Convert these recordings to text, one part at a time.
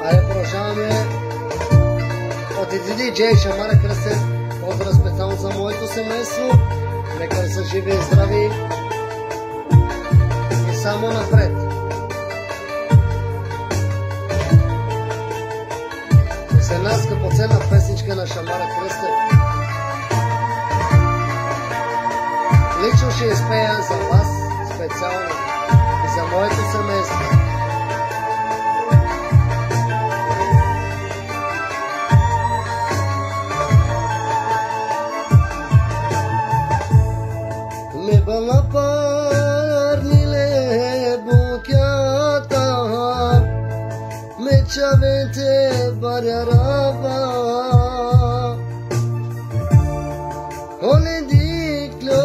Аре, продължаваме от един диджей Шамара Кръстев. Поздрав специално за моето семейство. Нека да са живи и здрави. И само напред. С една скъпоценна песничка на Шамара Кръстев. Лично ще изпея за вас специално и за моето семейство. Lebala parnile bukyata mechavete bararava holendiklo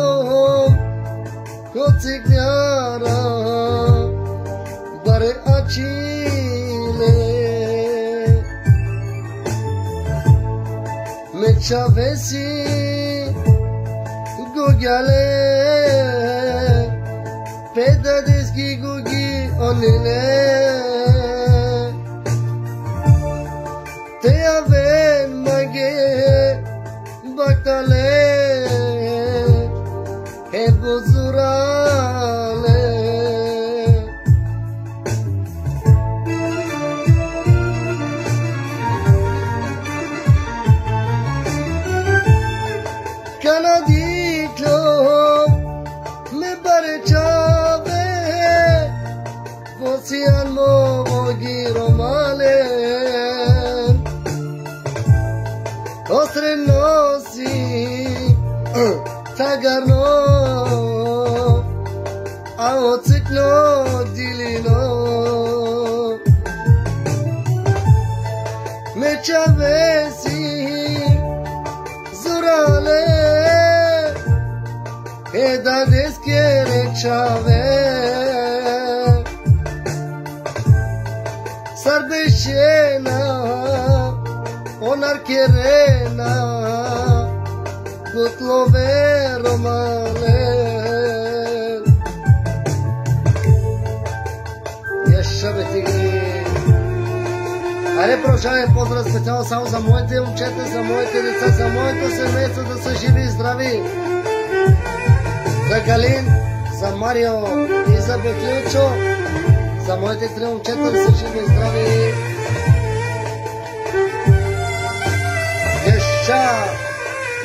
kotsignara bare achile mechavesi Gugyale Pedadiski gugi onile Te aven mage Baktale He buzurale Kanadi me barechave vosian mo giro male ostre nosi tagarno aotsiklo dilino me chavesi zurale Eda deskiere chave Sarbeshena Onar kerena Kutlove romale Яша бе тигри. Аре, продължаваме. Поздрав специално само за моите момчета, за моите деца, за моето семейство да са живи и здрави. За Галин, за Марио и за Бетлючо, за моите три момчета да са живи и здрави. Деша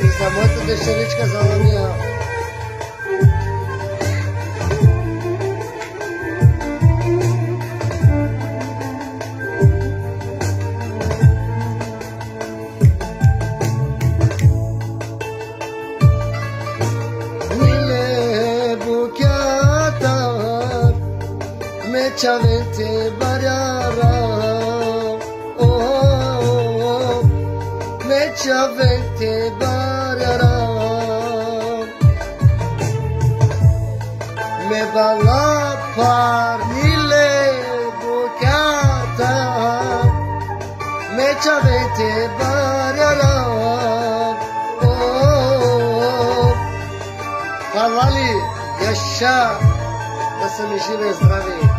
и за моята дъщеричка за Ламия. Chavete barara oh me chavete barara me bala parnile bukata me chavete barara oh Havali Yasha da se mi žive zdravi.